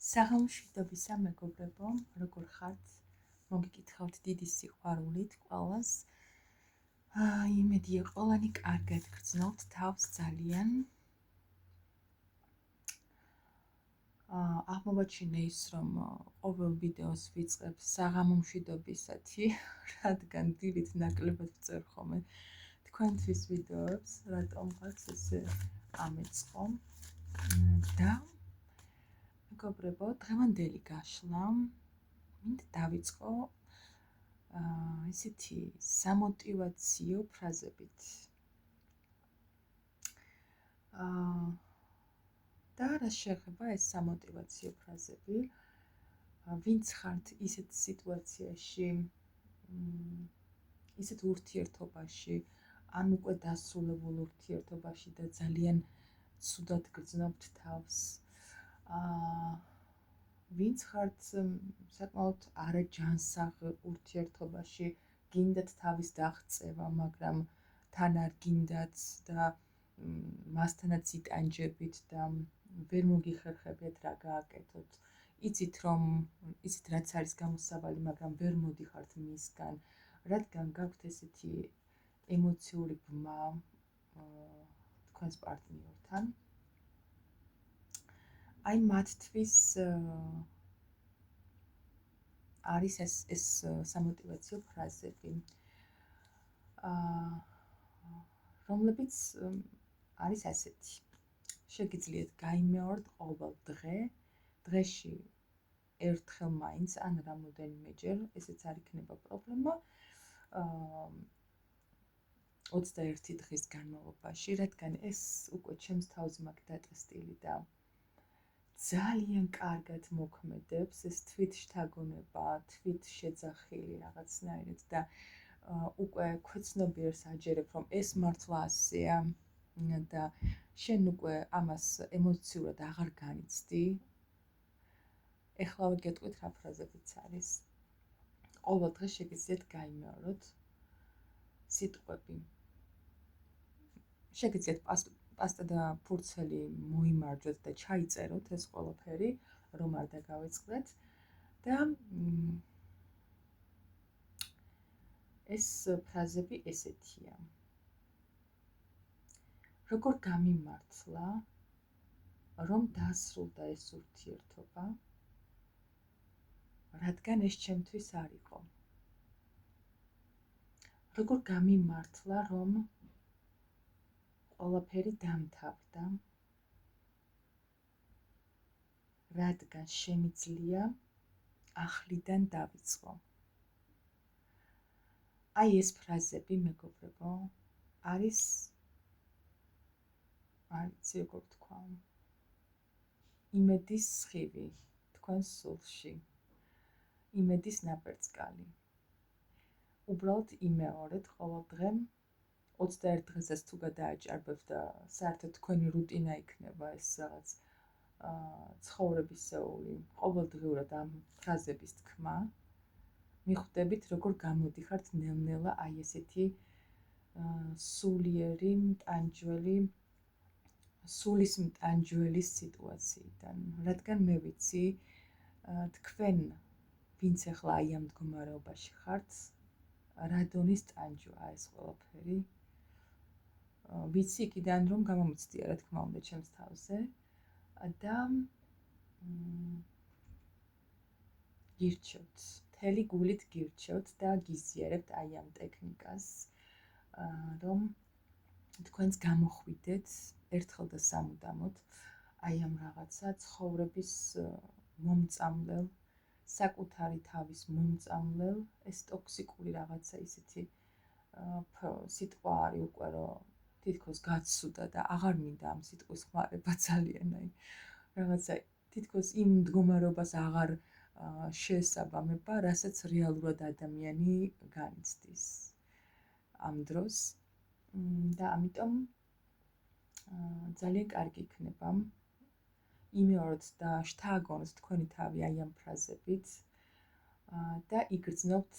საღამოშვიდობისა მეგობრებო, როგორ ხართ? მოგიკითხავთ დიდი სიყვარულით ყველას. იმედია ყველანი კარგად გრძნობთ თავს ძალიან. აღმოვაჩინე ის, რომ ყოველ ვიდეოს ვიწყებ საღამომშვიდობისათი, რადგან დილით ნაკლებად ვწერ ხოლმე თქვენთვის ვიდეოებს, რატომღაც ესე ამეწყო და მეგობრებო, დღევანდელი გაშლა მინდა დავიწყო ისეთი სამოტივაციო ფრაზებით. და რა შეეხება ეს სამოტივაციო ფრაზები? ვინც ხართ ისეთ სიტუაციაში, ისეთ ურთიერთობაში, ან უკვე დასრულებულ ურთიერთობაში და ძალიან ცუდად გრძნობთ თავს. ვინც ხართ საკმაოდ არაჯანსაღ ურთიერთობაში, გინდათ თავის დაღწევა, მაგრამ თან არ გინდათ და მასთანაც იტანჯებით და ვერ მოგიხერხებიათ რა გააკეთოთ. იცით რომ იცით რაც არის გამოსავალი, მაგრამ ვერ მოდიხართ მისგან, რადგან გაქვთ ესეთი ემოციური ბმა თქვენს პარტნიორთან. აი მათთვის არის ეს სამოტივაციო ფრაზები, რომლებიც არის ასეთი. შეგიძლიათ გაიმეოროთ ყოველ დღე, დღეში ერთხელ მაინც ან რამოდენიმეჯერ, ესეც არ იქნება პრობლემა. 21 დღის განმავლობაში, რადგან ეს უკვე ჩემს თავზე მაქვს დატესტილი და ძალიან კარგად მოქმედებს, ეს თვითშთაგონება, თვითშეძახილი რაღაცნაირად და უკვე ქვეცნობიერს აჯერებ, რომ ეს მართლა ასეა და შენ უკვე ამას ემოციურად აღარ განიცდი. ეხლა გეტყვით რა ფრაზებიც არის. ყოველ დღე შეგიძლიათ გაიმეოროთ სიტყვები. შეგიძლიათ პასტა და ფურცელი მოიმარჯვეთ და ჩაიწეროთ ეს ყველაფერი, რომ არ დაგავიწყდეთ და ეს ფრაზები ესეთია. როგორ გამიმართლა, რომ დასრულდა ეს ურთიერთობა, რადგან ეს ჩემთვის არ იყო. როგორ გამიმართლა, რომ ყველაფერი დამთავრდა, რადგან შემიძლია ახლიდან დავიწყო. აი ეს ფრაზები, მეგობრებო, არის როგორ თქვა, იმედის სხივი თქვენს სულში, იმედის ნაპერწკალი. უბრალოდ იმეორეთ ყოველ დღე, 21 დღესაც თუ გადააჭარბებთ და საერთოდ თქვენი რუტინა იქნება ეს რაღაც ცხოვრებისეული, ყოველდღიურად ამ ფრაზების თქმა, მიხვდებით როგორ გამოდიხართ ნელ-ნელა აი ესეთი სულიერი მტანჯველი, სულის მტანჯველი სიტუაციიდან, რადგან მე ვიცი თქვენ ვინც ახლა აი ამ მდგომარეობაში ხართ, რა დონის ტანჯვაა ეს ყველაფერი. ვიცი იქიდან რომ გამომიცდია რა თქმა უნდა ჩემს თავზე და გირჩევთ, მთელი გულით გირჩევთ და გიზიარებთ აი ამ ტექნიკას, რომ თქვენს გამოხვიდეთ ერთხელ და სამუდამოდ აი ამ რაღაცა ცხოვრების მომწამლელ, საკუთარი თავის მომწამლელ, ეს ტოქსიკური რაღაცა ისეთი სიტყვა არის უკვე, რომ თითქოს გაცსუდა და აღარ მინდა ამ სიტყვის ხმარება ძალიან, აი რაღაცა თითქოს იმ მდგომარეობას აღარ შეესაბამება, რასაც რეალურად ადამიანი განიცდის ამ დროს და ამიტომ ძალიან კარგი იქნება იმეოროთ და შთააგონოთ თქვენი თავი აი ამ ფრაზებით და იგრძნობთ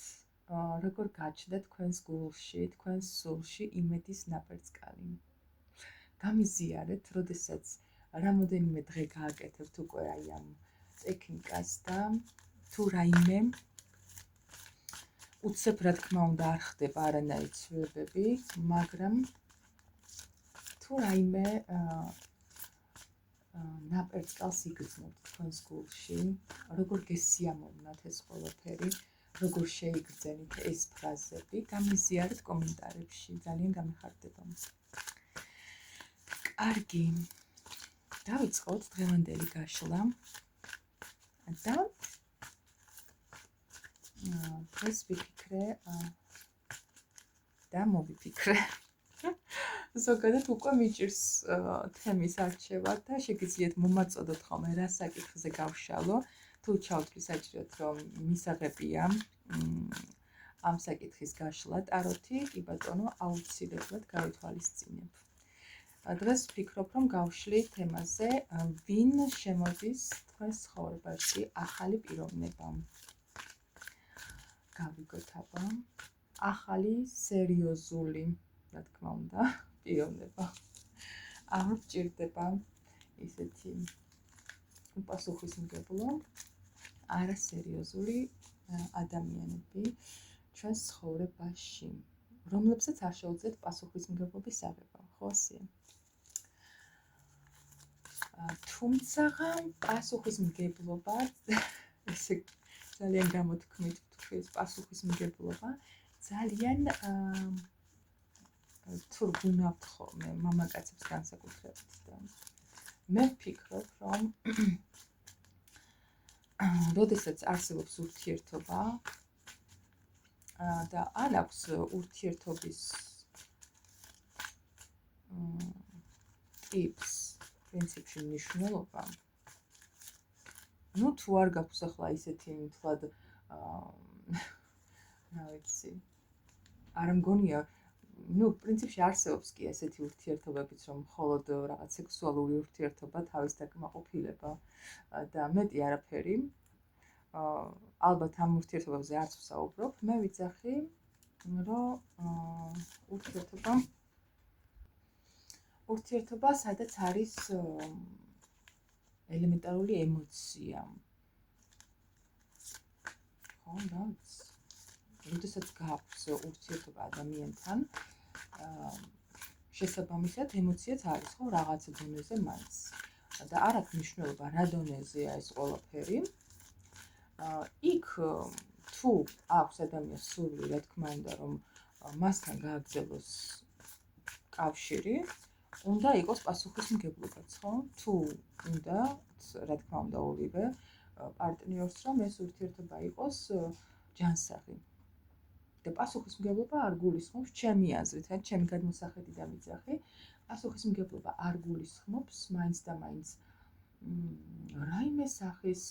როგორ გაჩნდა თქვენს გულში, თქვენს სულში იმედის ნაპერწკალი. გამიზიარეთ, როდესაც რამოდენიმე დღე გააკეთებთ უკვე აი ამ ტექნიკას და თუ რაიმე უცებ რა თქმა უნდა არ ხდება არანაირი ცვლილებები, მაგრამ თუ რაიმე ნაპერწკალს იგრძნობთ თქვენს გულში, როგორ გესიამოვნათ ეს ყველაფერი, როგორ შეიგრძენით ეს ფრაზები, გამიზიარეთ კომენტარებში, ძალიან გამიხარდება. კარგი, დავიწყოთ დღევანდელი გაშლა და დღეს ვიფიქრე და მოვიფიქრე. ზოგადად უკვე მიჭირს თემის არჩევა და შეგიძლიათ მომაწოდოთ ხოლმე რა საკითხზე გავშალო, თუ ჩავთვლი საჭიროდ რომ მისაღებია ამ საკითხის გაშლა ტაროთი, კი ბატონო, აუცილებლად გავითვალისწინებ. დღეს ვფიქრობ რომ გავშლი თემაზე, ვინ შემოდის თქვენს ცხოვრებაში ახალი პიროვნება. გავიგოთ აბა, ახალი სერიოზული, რა თქმა უნდა, პიროვნება. არ გვჭირდება ისეთი უპასუხისმგებლო, არასერიოზული ადამიანები ჩვენს ცხოვრებაში, რომლებსაც არ შეუძლიათ პასუხისმგებლობის აღება, ხო ასეა? თუმცა პასუხისმგებლობა, ესე ძალიან გამოთქმით ვთქვით, პასუხისმგებლობა ძალიან თურგუნავთ ხოლმე მამაკაცებს განსაკუთრებით და მე ვფიქრობ, რომ როდესაც არსებობს ურთიერთობა და არ აქვს ურთიერთობის ტიპს, პრინციპში მნიშვნელობა, ну თუ არ გაქვს ახლა ისეთი მთლად რა ვიცი, არ მგონია, ну პრინციპში არსებობს კი ესეთი ურთიერთობებიც, რომ მხოლოდ რაღაც სექსუალური ურთიერთობა თავის დაკმაყოფილება და მეტი არაფერი. ალბათ ამ ურთიერთობებზე არც ვსაუბრობ, მე ვიცახი, რომ ურთიერთობა სადაც არის ელემენტარული ემოცია. ხო, რა ვიცი. როდესაც გაქვს ურთიერთობა ადამიანთან, შესაბამისად ემოციაც არის, ხო, რაღაც დონეზე მაინც. და არ აქვს მნიშვნელობა რა დონეზეა ეს ყველაფერი. იქ თუ აქვს ადამიანს სურვილი, რა თქმა უნდა, რომ მასთან გააგრძელოს კავშირი, უნდა იყოს პასუხისმგებლობაც, ხო? თუ უნდა, რა თქმა უნდა, ორივე პარტნიორს, რომ ეს ურთიერთობა იყოს ჯანსაღი. და პასუხისმგებლობა არ გულისხმობს ჩემი აზრით, ჩემი გადმოსახედიდან ვიცახი, პასუხისმგებლობა არ გულისხმობს მაინც და მაინც რაიმე სახის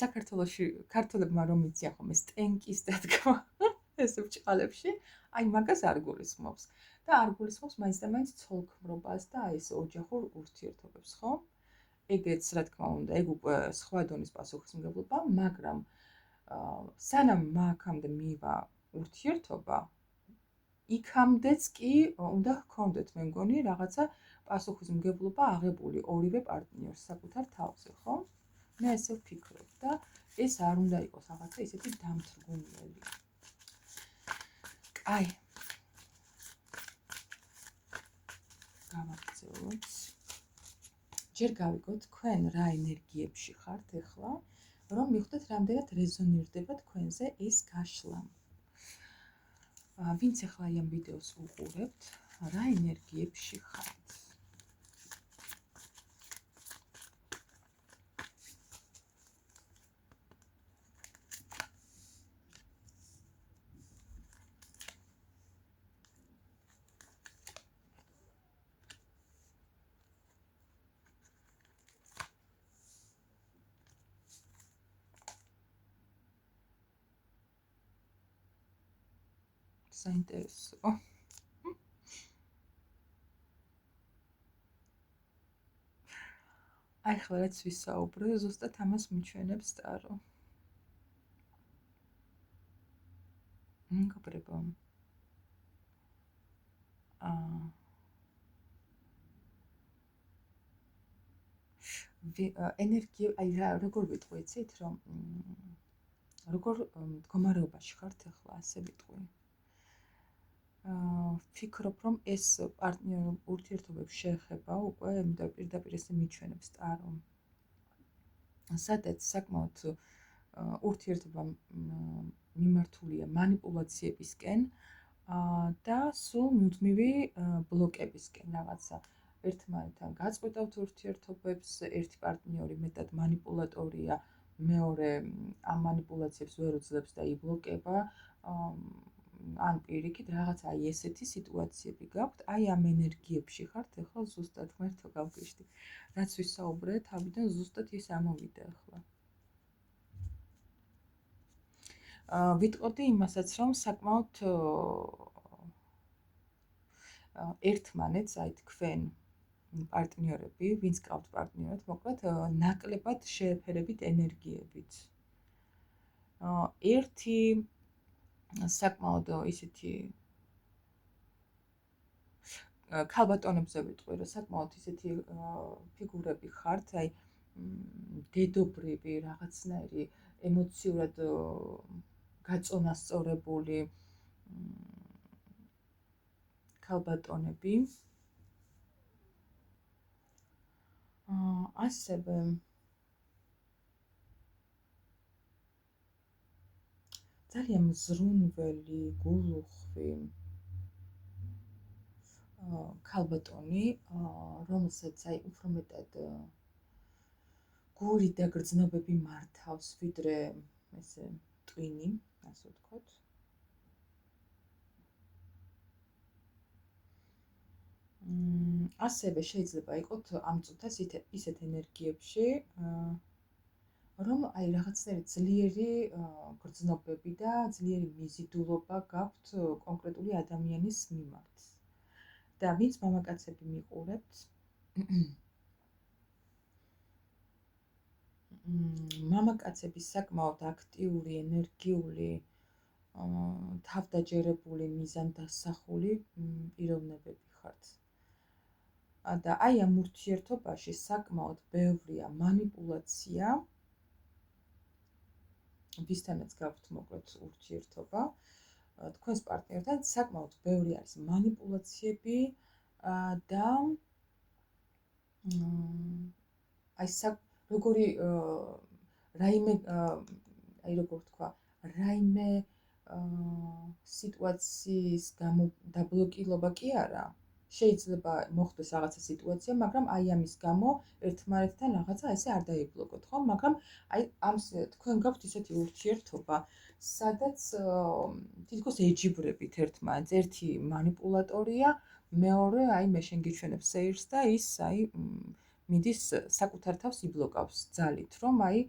საქართველოში ქართველებმა რომ იციან ხოლმე სტენკის დადგმა ესე ბჭყალებში, აი მაგას არ გულისხმობს და არ გულისხმობს მაინც და მაინც ცოლქმრობას და აი ეს ოჯახურ ურთიერთობებს, ხო? ეგეც რა თქმა უნდა, ეგ უკვე სხვა დონის პასუხისმგებლობა, მაგრამ სანამ მაგამდე მივა ურთიერთობა, იქამდეც კი უნდა ჰქონდეთ, მე მგონი, რაღაცა პასუხისმგებლობა აღებული ორივე პარტნიორს საკუთარ თავზე, ხო? მე ესე ვფიქრობ და ეს არ უნდა იყოს რაღაცა ისეთი დამთრგუნელი. აი, გავაგრძელოთ. ჯერ გავიგოთ თქვენ რა ენერგიებში ხართ ახლა, რომ მივხვდეთ რამდენად რეზონირდება თქვენზე ეს გაშლა. ვინც ახლა ამ ვიდეოს უყურებთ, რა ენერგიებში ხართ? საინტერესო. აი ახლა რაც ვისაუბრო, ზუსტად ამას მიჩვენებს ტარო. მეგობრებო, ენერგია, აი რა როგორ ვიტყვი, იცით, რომ როგორ მდგომარეობაში ხართ ახლა, ასე ვიტყვი. ვფიქრობ, რომ ეს პარტნიორ ურთიერთობებს შეეხება უკვე, იმიტომ პირდაპირ ესე მიჩვენებს ტარო. სადაც საკმაოდ ურთიერთობა მიმართულია манипуляციებისკენ და სულ მუდმივი ბლოკებისკენ რაღაცა. ერთმანეთთან გაწყვეტავთ ურთიერთობებს, ერთი პარტნიორი მეტად манипуляტორია, მეორე ამ манипуляციებს ვერ უძლებს და იბლოკება, ან პირიქით რაღაცა აი ესეთი სიტუაციები გაქვთ, აი ამ ენერგიებში ხართ ახლა ზუსტად ღმერთო გავგიშდი. რაც ვისაუბრე, თავიდან ზუსტად ის ამოვიდა ახლა. ვიტყოდი იმასაც, რომ საკმაოდ ერთმანეთს, აი თქვენ პარტნიორები, ვინც გყავთ პარტნიორად, მოკლედ ნაკლებად შეეფერებით ენერგიებით. ერთი საკმაოდ ისეთი ქალბატონებზე ვიტყვი, რომ საკმაოდ ისეთი ფიგურები ხართ, აი დედობრივი, რაღაცნაირი ემოციურად გაწონასწორებული ქალბატონები. ასევე ძალიან მზრუნველი, გულუხვი ქალბატონი, რომელსაც აი უფრო მეტად გული და გრძნობები მართავს, ვიდრე ესე ტვინი, ასე ვთქვათ. ასევე შეიძლება იყოთ ამ წუთას ისეთ ენერგიებში, რომ აი რაღაცნაირი ძლიერი გრძნობები და ძლიერი მიზიდულობა გაქვთ კონკრეტული ადამიანის მიმართ. და ვინც მამაკაცები მიყურებთ, მამაკაცების საკმაოდ აქტიური, ენერგიული, თავდაჯერებული, მიზანდასახული პიროვნებები ხართ. და აი ამ ურთიერთობაში საკმაოდ ბევრია манипуляცია, ვისთანაც გაქვთ მოკლედ ურთიერთობა, თქვენს პარტნიორთან საკმაოდ ბევრი არის манипуляციები და აი როგორი რაიმე აი როგორ ვთქვა, რაიმე სიტუაციის გამო დაბლოკილობა კი არა, შეიძლება მოხდეს რაღაცა სიტუაცია, მაგრამ აი ამის გამო ერთმანეთთან რაღაცა ესე არ დაიბლოკოთ, ხო? მაგრამ აი ამ თქვენ გაქვთ ისეთი ურთიერთობა, სადაც თითქოს ეჯიბრებით ერთმანეთს, ერთი манипуляტორია, მეორე აი მე შენ გიჩვენებ სეირს და ის აი მიდის საკუთარ თავს იბლოკავს ძალით, რომ აი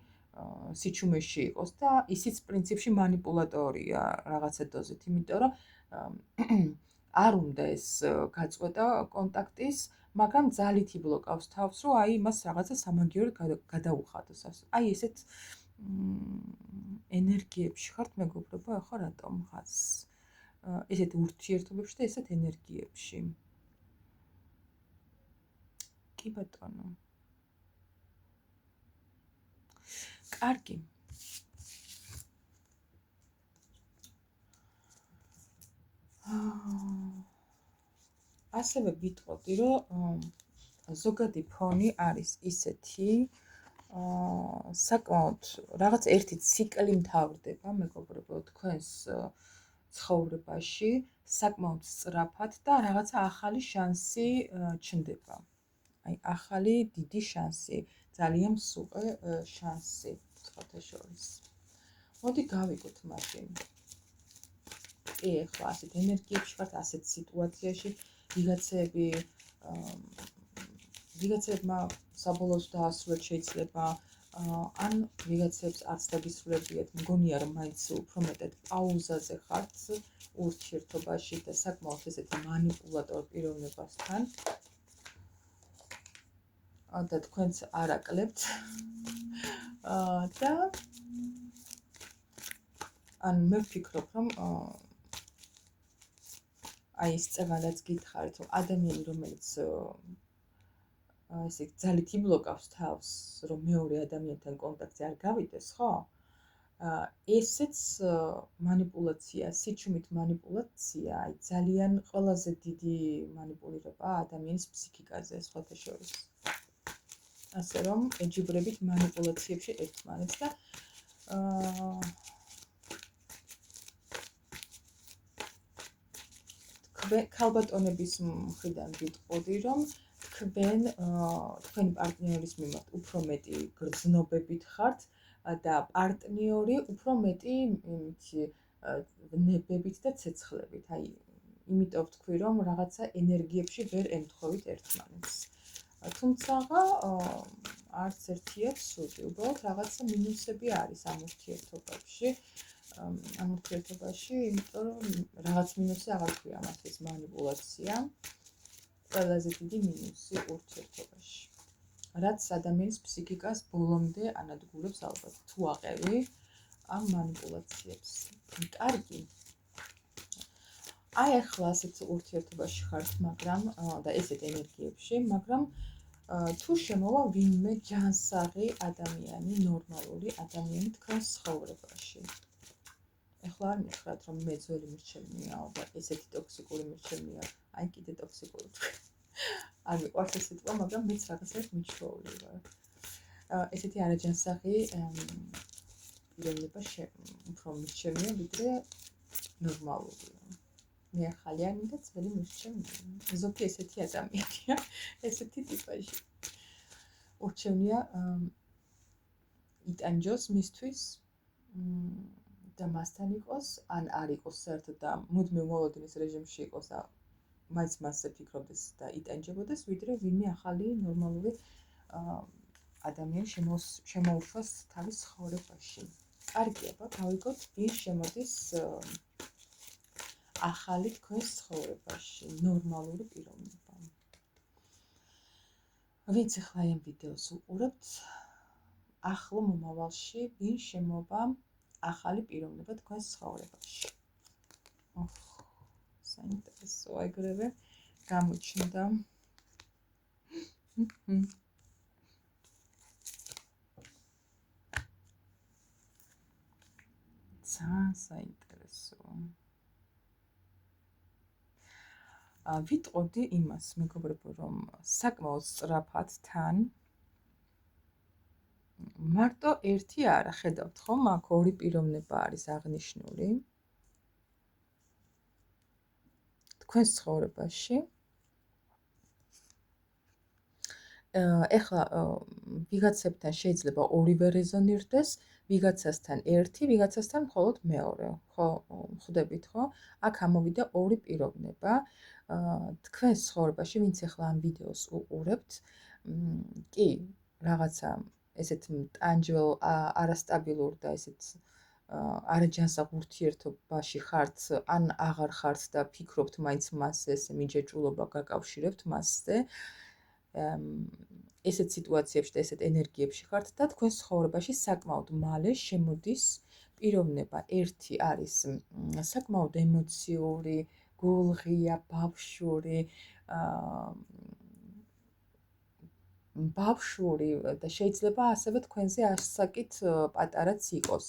სიჩუმეში იყოს და ისიც პრინციპში манипуляტორია რაღაცა დოზით, იმიტომ რომ არ უნდა ეს გაწყვეტა კონტაქტის, მაგრამ ძალით იბლოკავს თავს, რომ აი მას რაღაცა სამაგიეროდ გადაუხადოს. აი ესეთ ენერგიებში ხართ მეგობრებო, ახლა რატომ ხარ ესეთ ურთიერთობებში და ესეთ ენერგიებში? კი ბატონო. კარგი. ასევე ვიტყოდი, რომ ზოგადი ფონი არის ისეთი, საკმაოდ რაღაც ერთი ციკლი მთავრდება, მეგობრებო, თქვენს ცხოვრებაში, საკმაოდ სწრაფად და რაღაცა ახალი შანსი ჩნდება. აი, ახალი დიდი შანსი, ძალიან მსუყე შანსი, სხვათა შორის. მოდი გავიგოთ მაშინ. კი, ახლა ასეთ ენერგიებში ხართ, ასეთ სიტუაციაში, ვიღაცებმა საბოლოოდ დაასრულეთ შეიძლება, ან ვიღაცებს არც დაგისრულებიათ, მგონია რომ მაინც უფრო მეტად პაუზაზე ხართ ურთიერთობაში და საკმაოდ ესეთი манипуляტორ პიროვნებასთან. და თქვენც არ აკლებთ. და ან მე ვფიქრობ, რომ აი ეს წევადაც გითხარით, რომ ადამიანი, რომელიც ესე ძალით იბლოკავს თავს, რომ მეორე ადამიანთან კონტაქტზე არ გავიდეს, ხო? ესეც მანიპულაცია, სიჩუმით მანიპულაცია, აი ძალიან ყველაზე დიდი მანიპულირება ადამიანის ფსიქიკაზე, სხვათა შორის. ასე რომ ეჯიბრებით მანიპულაციებში ერთმანეთს და ქალბატონების მხრიდან ვიტყოდი, რომ თქვენი პარტნიორის მიმართ უფრო მეტი გრძნობებით ხართ და პარტნიორი უფრო მეტი ნებებით და ცეცხლებით. აი, იმიტომ ვთქვი, რომ რაღაცა ენერგიებში ვერ ემთხოვით ერთმანეთს. თუმცა არც ერთია ცუდი, უბრალოდ რაღაცა მინუსები არის ამ ურთიერთობაში. იმიტომ რომ რაღაც მინუსი აღარ ქვია ამას მანიპულაცია. ყველაზე დიდი მინუსი ურთიერთობაში. რაც ადამიანის ფსიქიკას ბოლომდე ანადგურებს ალბათ თუ აყევი ამ მანიპულაციებს. კარგი. აი ახლა ასეთ ურთიერთობაში ხართ, მაგრამ და ესეთ ენერგიებში, მაგრამ თუ შემოვა ვინმე ჯანსაღი ადამიანი, ნორმალური ადამიანი თქვენს ცხოვრებაში. ეხლა არ მითხრათ, რომ მე ძველი მირჩევნიაო და ესეთი ტოქსიკური მირჩევნია, აი კიდე ტოქსიკური თქვი. არ მიყვარს ეს სიტყვა, მაგრამ მეც რაღაცას მიჩვეული ვარ. ესეთი არაჯანსაღი პიროვნება უფრო მირჩევნია, ვიდრე ნორმალური. მე ახალიანი და ძველი მირჩევნია. ზოგი ესეთი ადამიანია, ესეთი ტიპაჟი. ურჩევნია იტანჯოს მისთვის და მასთან იყოს, ან არ იყოს საერთოდ და მუდმივ მოლოდინის რეჟიმში იყოს და მაინც მასზე ფიქრობდეს და იტანჯებოდეს, ვიდრე ვინმე ახალი ნორმალური ადამიანი შემოუშვას თავის ცხოვრებაში. კარგი, აბა, გავიგოთ, ვინ შემოდის ახალი თქვენს ცხოვრებაში, ნორმალური პიროვნება. ვინც ახლა ამ ვიდეოს უყურებთ, ახლო მომავალში ვინ შემოვა ახალი პიროვნება თქვენს ცხოვრებაში. საინტერესოა ეგრევე გამოჩნდა. ძალიან საინტერესოა. ვიტყოდი იმას, მეგობრებო, რომ საკმაოდ სწრაფად თან მარტო ერთი არა, ხედავთ ხო, აქ ორი პიროვნება არის აღნიშნული. თქვენს ცხოვრებაში. ეხლა ვიღაცებთან შეიძლება ორივე რეზონირდეს, ვიღაცასთან ერთი, ვიღაცასთან მხოლოდ მეორე. ხო, ხვდებით ხო? აქ ამოვიდა ორი პიროვნება. თქვენს ცხოვრებაში, ვინც ეხლა ამ ვიდეოს უყურებთ, კი, რაღაცა ესეთ ტანჯველ, არასტაბილურ და ესეთ არაჯანსაღ ურთიერთობაში ხართ, ან აღარ ხართ და ფიქრობთ მაინც მასზე, ესე მიჯაჭვულობა გაკავშირებთ მასზე. ესეთ სიტუაციებში და ესეთ ენერგიებში ხართ და თქვენს ცხოვრებაში საკმაოდ მალე შემოდის პიროვნება. ერთი არის საკმაოდ ემოციური, გულღია, ბავშვური და შეიძლება ასევე თქვენზე ასაკით პატარაც იყოს.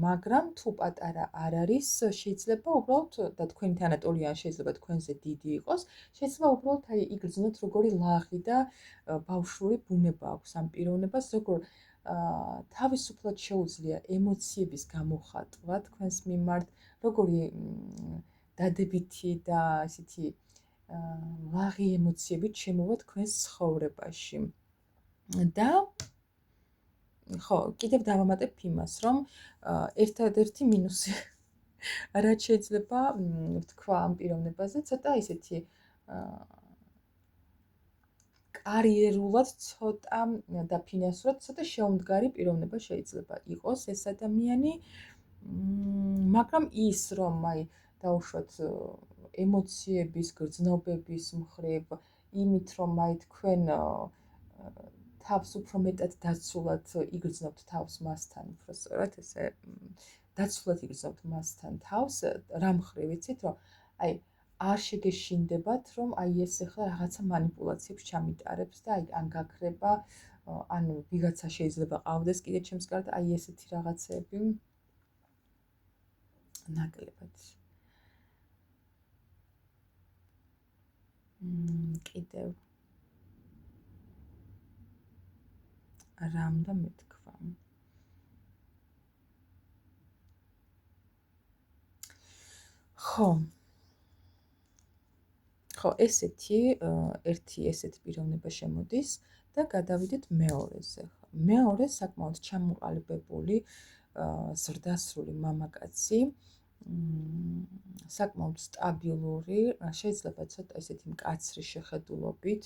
მაგრამ თუ პატარა არ არის, შეიძლება უბრალოდ და თქვენი თანატოლიანი შეიძლება თქვენზე დიდი იყოს, შეიძლება უბრალოდ აი იგრძნოთ როგორი ლაღი და ბავშვური ბუნება აქვს ამ პიროვნებას, როგორ თავისუფლად შეუძლია ემოციების გამოხატვა თქვენს მიმართ, როგორი დადებითი და ესეთი ლაღი ემოციებით შემოვა თქვენს ცხოვრებაში. და ხო, კიდევ დავამატებ იმას, რომ ერთადერთი მინუსი რაც შეიძლება ვთქვა ამ პიროვნებაზე, ცოტა ისეთი კარიერულად ცოტა და ფინანსურად ცოტა შეუმდგარი პიროვნება შეიძლება იყოს ეს ადამიანი, მაგრამ ის რომ აი დაუშვათ ემოციების გრძნობების მხრივ, იმით რომ აი თქვენ თავს უფრო მეტად დაცულად იგრძნობთ თავს მასთან, უფრო სწორად ესე დაცულად იგრძნობთ მასთან თავს, რა მხრივ იცით, რომ აი არ შეგეშინდებათ, რომ აი ეს ახლა რაღაცა манипуляციებს ჩამიტარებს და აი ან გაქრება, ან ვიღაცა შეიძლება ყავდეს კიდე ჩემს გარდა, აი ესეთი რაღაცები ნაკლებად. კიდევ რა უნდა მეთქვა? ხო, ესეთი ერთი ესეთი პიროვნება შემოდის და გადავიდეთ მეორეზე. მეორე საკმაოდ ჩამოყალიბებული, ზრდასრული მამაკაცი, საკმაოდ სტაბილური, შეიძლება ცოტა ესეთი მკაცრი შეხედულობით,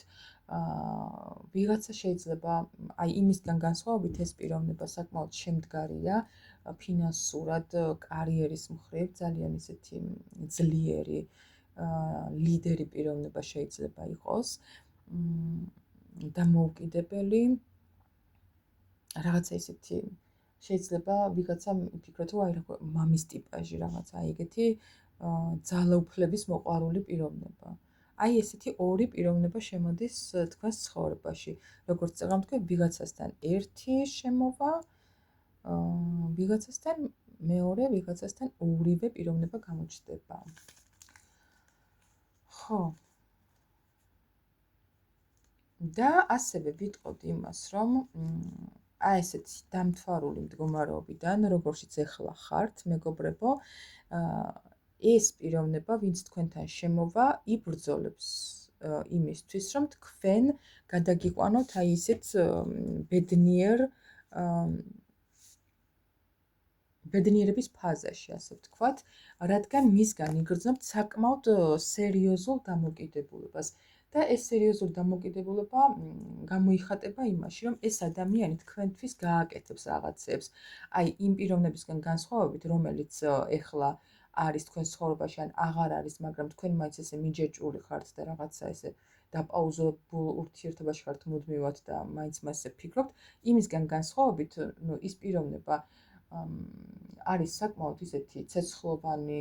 ვიღაცა შეიძლება აი იმისგან განსხვავებით ეს პიროვნება საკმაოდ შემდგარია ფინანსურად, კარიერის მხრივ, ძალიან ესეთი ძლიერი ლიდერი პიროვნება შეიძლება იყოს, დამოუკიდებელი, რაღაცა ისეთი შეიძლება ვიღაცა იფიქროთ, რომ აი მამის ტიპაჟი რაღაცა აი ეგეთი ძალაუფლების მოყვარული პიროვნება. აი ესეთი ორი პიროვნება შემოდის თქვენს ცხოვრებაში. როგორც წეგამ თქვენ, ვიღაცასთან ერთი შემოვა, ვიღაცასთან მეორე, ვიღაცასთან ორივე პიროვნება გამოჩნდება. ხო. და ასევე ვიტყოდ იმას, რომ აი ესეთი დამთვარული მდგომარეობიდან, როგორშიც ახლა ხართ, მეგობრებო, ეს პიროვნება, ვინც თქვენთან შემოვა, იბრძოლებს იმისთვის, რომ თქვენ გადაგიყვანოთ აი ესეთ ბედნიერების ფაზაში, ასე ვთქვათ, რადგან მისგან იგრძნობთ საკმაოდ სერიოზულ დამოკიდებულებას. და ეს სერიოზული დამოკიდებულება გამოიხატება იმაში, რომ ეს ადამიანი თქვენთვის გააკეთებს რაღაცებს. აი იმ პიროვნებისგან განსხვავებით, რომელიც ეხლა არის თქვენს ცხოვრებაში ან აღარ არის, მაგრამ თქვენ მაინც ესე მიჯეჭვული ხართ და რაღაცა ესე დაპაუზებულ ურთიერთობაში ხართ მუდმივად და მაინც მასზე ფიქრობთ, იმისგან განსხვავებით, ის პიროვნება არის საკმაოდ ისეთი ცეცხლოვანი,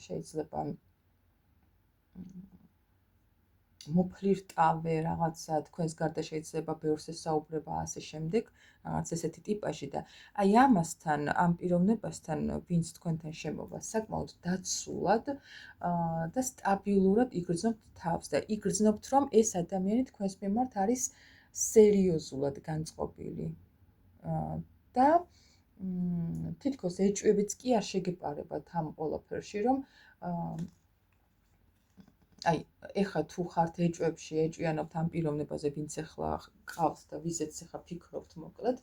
შეიძლება მოფლირტავე რაღაცა თქვენს გარდა შეიძლება ბევრს ესაუბრება ასე შემდეგ, რაღაც ესეთი ტიპაჟი და აი ამასთან, ამ პიროვნებასთან, ვინც თქვენთან შემოვა, საკმაოდ დაცულად და სტაბილურად იგრძნობთ თავს და იგრძნობთ, რომ ეს ადამიანი თქვენს მიმართ არის სერიოზულად განწყობილი. და თითქოს ეჭვებიც კი არ შეგეპარებათ ამ ყველაფერში, რომ აი, ეხლა თუ ხართ ეჭვებში, ეჭვიანობთ ამ პიროვნებაზე, ვინც ეხლა ყავს და ვიზეც ეხლა ფიქრობთ, მოკლედ.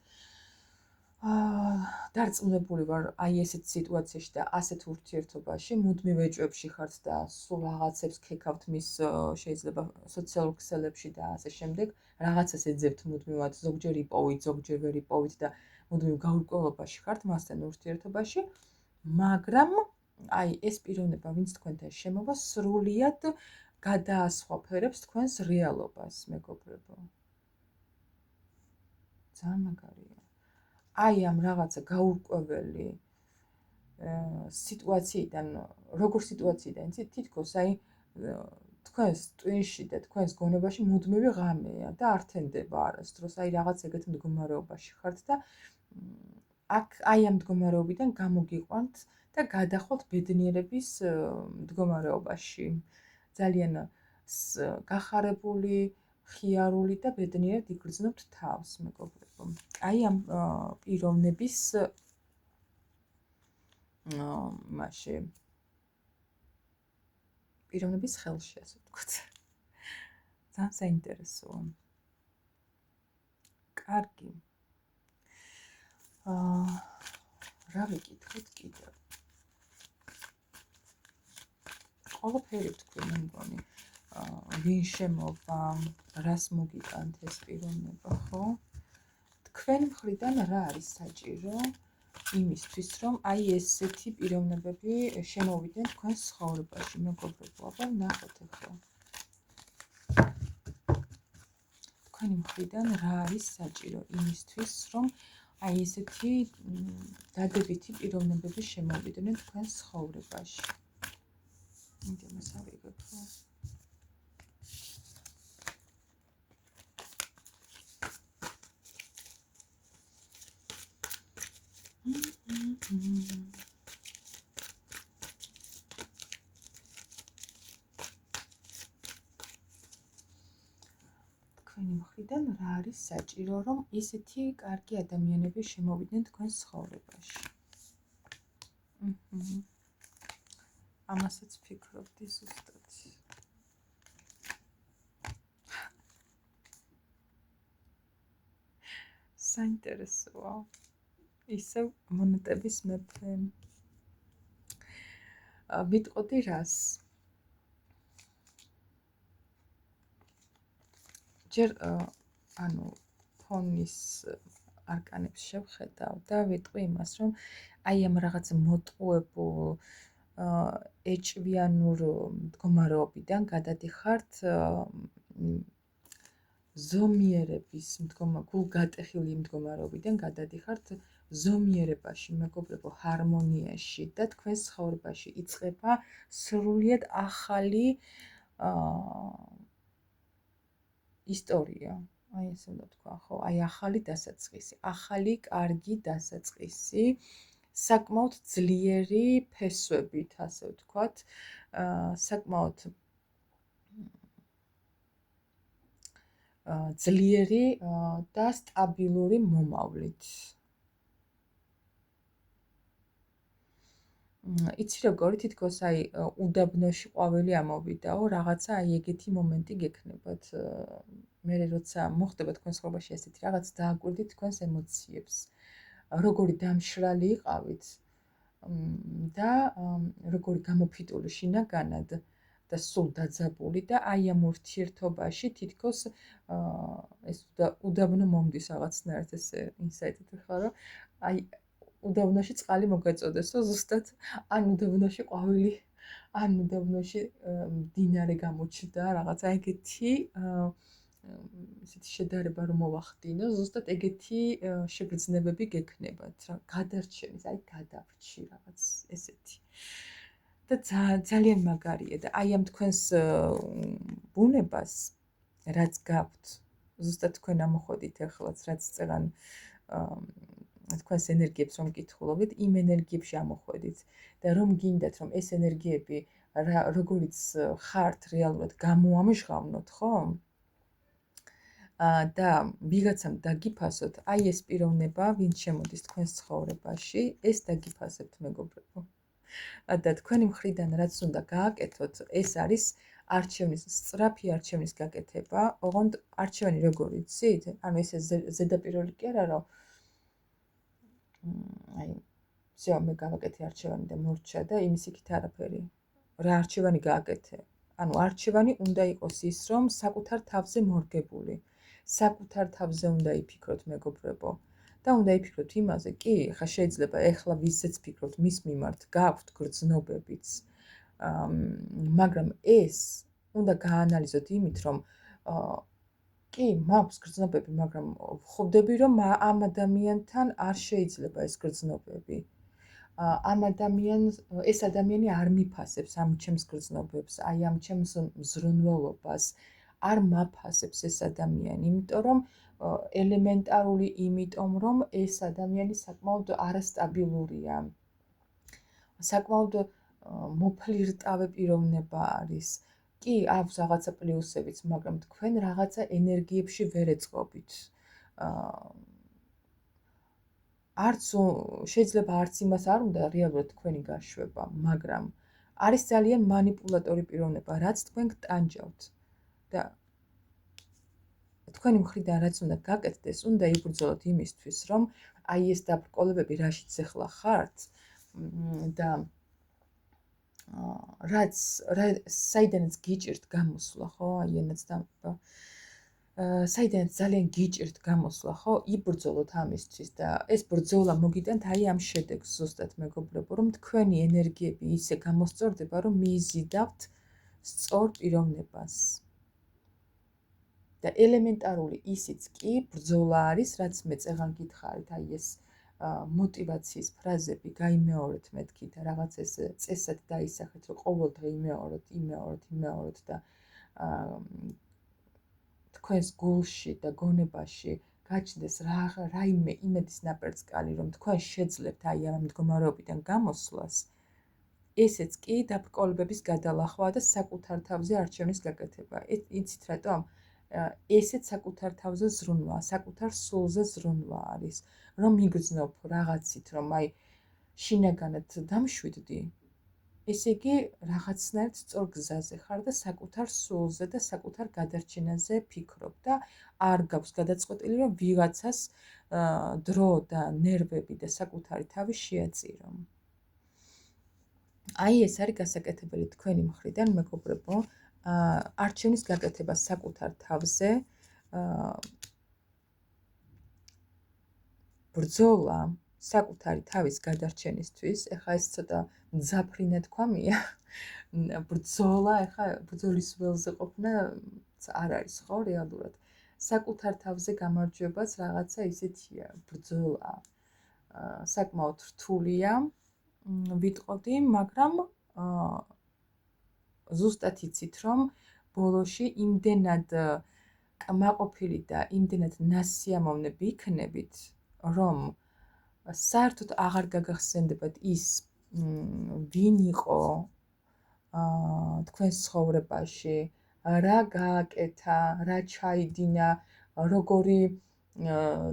დარწმუნებული ვარ, აი ესეთ სიტუაციაში და ასეთ ურთიერთობაში, მუდმივ ეჭვებში ხართ და სულ რაღაცებს ქეკავთ მის შეიძლება სოციალურ ქსელებში და ასე შემდეგ, რაღაცას ეძებთ მუდმივად, ზოგჯერ იპოვით, ზოგჯერ ვერ იპოვით და მუდმივ გაურკვევლობაში ხართ მასთან ურთიერთობაში, მაგრამ აი ეს პიროვნება, ვინც თქვენთან შემოვა, სრულიად გადაასხვაფერებს თქვენს რეალობას, მეგობრებო. ძალიან მაგარია. აი ამ რაღაცა გაურკვეველი სიტუაციიდან, როგორ სიტუაციიდან, იცით, თითქოს აი თქვენს ტვინში და თქვენს გონებაში მუდმივი ღამეა და არ თენდება არასდროს, აი რაღაც ეგეთ მდგომარეობაში ხართ და აქ აი ამ მდგომარეობიდან გამოგიყვანთ და გადახვალთ ბედნიერების მდგომარეობაში. ძალიან გახარებული, ხიარული და ბედნიერად იგრძნობთ თავს, მეგობრებო. აი ამ პიროვნების მასე პიროვნების ხელში, ასე ვთქვათ. ძალიან საინტერესოა. კარგი. რა ვიკითხეთ კიდევ? ყველაფერი ვთქვი, მე მგონი. ვინ შემოვა, რას მოგიტანთ ეს პიროვნება, ხო? თქვენ მხრიდან რა არის საჭირო იმისთვის, რომ აი ესეთი პიროვნებები შემოვიდნენ თქვენს ცხოვრებაში, მეგობრებო, აბა ნახოთ ახლა. თქვენი მხრიდან რა არის საჭირო იმისთვის, რომ აი ესეთი დადებითი პიროვნებები შემოვიდნენ თქვენს ცხოვრებაში. იმდენს ავიღებ ხო? თქვენი მხრიდან რა არის საჭირო, რომ ისეთი კარგი ადამიანები შემოვიდნენ თქვენს ცხოვრებაში? ამასაც ფიქრობდი ზუსტად. საინტერესოა. ისევ მონეტების მეფე. ვიტყოდი რას? ჯერ ანუ ფონის არკანებს შევხედავ და ვიტყვი იმას, რომ აი ამ რაღაც მოტყუებულ ეჭვიანურ მდგომარეობიდან გადადიხართ ზომიერების გულგატეხილი მდგომარეობიდან გადადიხართ ზომიერებაში, მეგობრებო, ჰარმონიაში და თქვენს ცხოვრებაში იწყება სრულიად ახალი ისტორია. აი ესე უნდა თქვა, ხო? აი ახალი დასაწყისი, ახალი კარგი დასაწყისი, საკმაოდ ძლიერი ფესვებით, ასე ვთქვათ, საკმაოდ ძლიერი და სტაბილური მომავლით. იცი როგორი, თითქოს აი უდაბნოში ყვავილი ამოვიდაო, რაღაცა აი ეგეთი მომენტი გექნებათ. მე როცა მოხდება თქვენ ცხოვრებაში ესეთი რაღაც, დააკვირდით თქვენს ემოციებს. როგორი დამშრალი იყავით და როგორი გამოფიტული შინაგანად და სულ დაძაბული და აი ამ ურთიერთობაში თითქოს ეს უდაბნო მომდის რაღაცნაირად ესე ინსაიტით ხარ, რომ აი უდაბნოში წყალი მოგეწოდესო ზუსტად, ან უდაბნოში ყვავილი, ან უდაბნოში მდინარე გამოჩნდა, რაღაცა ეგეთი ისეთი შედარება რომ მოვახდინო, ზუსტად ეგეთი შეგრძნებები გექნებათ, რა გადარჩენის, აი გადავრჩი რაღაც ესეთი. და ძალიან მაგარია და აი ამ თქვენს ბუნებას რაც გაქვთ, ზუსტად თქვენ ამოხოდით ახლაც, რაც წერან თქვენს ენერგიებს რომ კითხულობთ, იმ ენერგიებში ამოხვედით და რომ გინდათ რომ ეს ენერგიები როგორიც ხართ რეალურად გამოამჟღავნოთ, ხო? და ვიღაცამ დაგიფასოთ, აი ეს პიროვნება, ვინც შემოდის თქვენს ცხოვრებაში, ეს დაგიფასებთ, მეგობრებო. და თქვენი მხრიდან რაც უნდა გააკეთოთ, ეს არის არჩევნის, სწრაფი არჩევნის გაკეთება. ოღონდ არჩევანი როგორ იცით? ანუ ესე ზედაპირული კი არა, რომ აი всё, მე გავაკეთე არჩევანი და მორჩა და იმის იქით არაფერი. რა არჩევანი გააკეთე? ანუ არჩევანი უნდა იყოს ის, რომ საკუთარ თავზე მორგებული, საკუთარ თავზე უნდა იფიქროთ, მეგობრებო. და უნდა იფიქროთ იმაზე, კი, ხა შეიძლება ეხლა ვისაც ფიქრობთ მის მიმართ გაქვთ გრძნობებიც, მაგრამ ეს უნდა გაანალიზოთ იმით, რომ კი, მაქვს გრძნობები, მაგრამ ვხვდები, რომ ამ ადამიანთან არ შეიძლება ეს გრძნობები. ეს ადამიანი არ მიფასებს ამ ჩემს გრძნობებს, აი ამ ჩემს მზრუნველობას, არ მაფასებს ეს ადამიანი, იმიტომ რომ ელემენტარული, იმიტომ რომ ეს ადამიანი საკმაოდ არასტაბილურია. საკმაოდ მოფლირტავე პიროვნება არის. კი, აქვს რაღაცა პლუსებიც, მაგრამ თქვენ რაღაცა ენერგიებში ვერ ეწყობით. არც შეიძლება არც იმას არ უნდა რეალურად თქვენი გაშვება, მაგრამ არის ძალიან манипуляტორი პიროვნება, რაც თქვენ გტანჯავთ. და თქვენი მხრიდან რაც უნდა გაკეთდეს, უნდა იბრძოლოთ იმისთვის, რომ აი ეს დაბრკოლებები, რაშიც ახლა ხართ და რაც საიდანაც გიჭირთ გამოსვლა, ხო? აი ენაც და საიდანაც ძალიან გიჭირთ გამოსვლა, ხო? იბრძოლოთ ამისთვის და ეს ბრძოლა მოგიტანთ აი ამ შედეგს ზუსტად, მეგობრებო, რომ თქვენი ენერგიები ისე გამოსწორდება, რომ მიიზიდავთ სწორ პიროვნებას. და ელემენტარული ისიც კი ბრძოლა არის, რაც მე წეღან გითხარით, აი ეს მოტივაციის ფრაზები გაიმეორეთ მეთქი და რაღაც ეს წესად დაისახეთ, რომ ყოველდღე იმეოროთ და თქვენს გულში და გონებაში გაჩნდეს რაიმე იმედის ნაპერწკალი, რომ თქვენ შეძლებთ აი ამ მდგომარეობიდან გამოსვლას, ესეც კი დაბრკოლებების გადალახვა და საკუთარ თავზე არჩევნის გაკეთება. იცით რატომ? ესეც საკუთარ თავზე ზრუნვა, საკუთარ სულზე ზრუნვა არის, რომ მიგრძნობ რაღაცით, რომ აი შინაგანად დამშვიდდი, ესე იგი რაღაცნაირად სწორ გზაზე ხარ და საკუთარ სულზე და საკუთარ გადარჩენაზე ფიქრობ და არ გაქვს გადაწყვეტილი, რომ ვიღაცას დრო და ნერვები და საკუთარი თავი შეაწირო. აი ეს არის გასაკეთებელი თქვენი მხრიდან, მეგობრებო, არჩევნის გაკეთება საკუთარ თავზე, ბრძოლა საკუთარი თავის გადარჩენისთვის, ეხლა ეს ცოტა მძაფრინად თქვამია, ბრძოლა, ეხლა ბრძოლის ველზე ყოფნა არ არის ხო რეალურად. საკუთარ თავზე გამარჯვებაც რაღაცა ისეთია, ბრძოლა. საკმაოდ რთულია, ვიტყოდი, მაგრამ ზუსტად იცით, რომ ბოლოში იმდენად კმაყოფილი და იმდენად ნასიამოვნე იქნებით, რომ საერთოდ აღარ გაგახსენდებათ ის, ვინ იყო თქვენს ცხოვრებაში, რა გააკეთა, რა ჩაიდინა, როგორი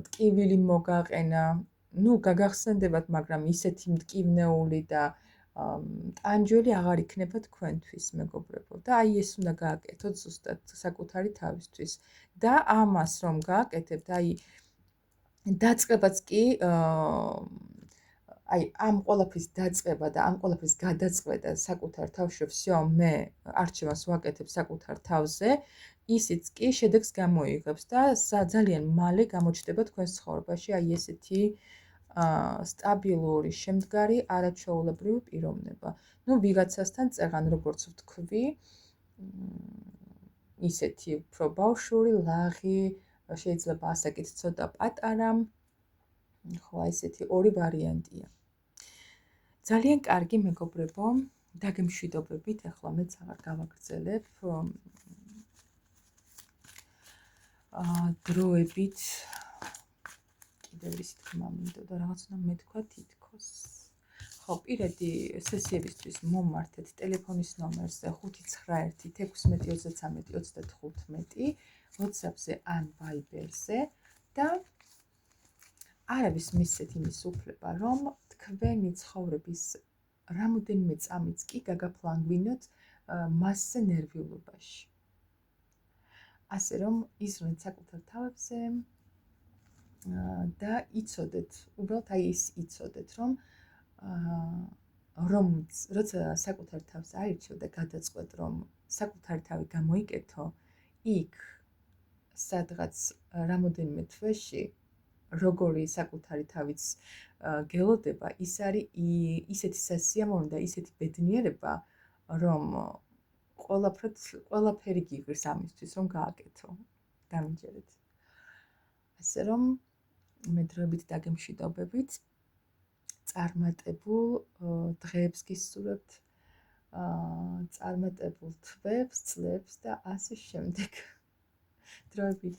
ტკივილი მოგაყენა, გაგახსენდებათ, მაგრამ ისეთი მტკივნეული და ტანჯველი აღარ იქნება თქვენთვის, მეგობრებო. და აი ეს უნდა გააკეთოთ ზუსტად საკუთარი თავისთვის. და ამას რომ გააკეთებთ, აი დაწყებაც კი აი ამ ყველაფრის დაწყება და ამ ყველაფრის გადაწყვეტა საკუთარ თავში, всё, მე არჩევას ვაკეთებ საკუთარ თავზე, ისიც კი შედეგს გამოიღებს და ძალიან მალე გამოჩნდება თქვენს ცხოვრებაში აი ესეთი სტაბილური, შემდგარი, არაჩვეულებრივი პიროვნება. ვიღაცასთან წეღან როგორც ვთქვი, ისეთი უფრო ბავშვური, ლაღი, შეიძლება ასაკით ცოტა პატარა, ხო, ესეთი ორი ვარიანტია. ძალიან კარგი, მეგობრებო, დაგემშვიდობებით, ეხლა მეც აღარ გავაგრძელებ. დროებით კიდევ ისი თქმა მინდოდა, რაღაც უნდა მეთქვა თითქოს. ხო, პირადი სესიებისთვის მომართეთ ტელეფონის ნომერზე 591-613-35 WhatsApp-ზე ან Viber-ზე და არავის მისცეთ იმის უფლება, რომ თქვენი ცხოვრების რამოდენიმე წამიც კი გაგაფლანგვინოთ მასზე ნერვიულობაში. ასე რომ იზრუნეთ საკუთარ თავებზე და იცოდეთ, უბრალოდ აი ის იცოდეთ, რომ როცა საკუთარ თავს აირჩევ და გადაწყვეტ, რომ საკუთარი თავი გამოიკეთო, იქ სადღაც რამოდენიმე თვეში როგორი საკუთარი თავიც გელოდება, ის არის ისეთი სასიამოვნო და ისეთი ბედნიერება, რომ ყველაფერი გიღირს ამისთვის, რომ გააკეთო. დამიჯერეთ. ასე რომ მე დროებით დაგემშვიდობებით. წარმატებულ დღეებს გისურვებთ, წარმატებულ თვეებს, წლებს და ასე შემდეგ. დროებით.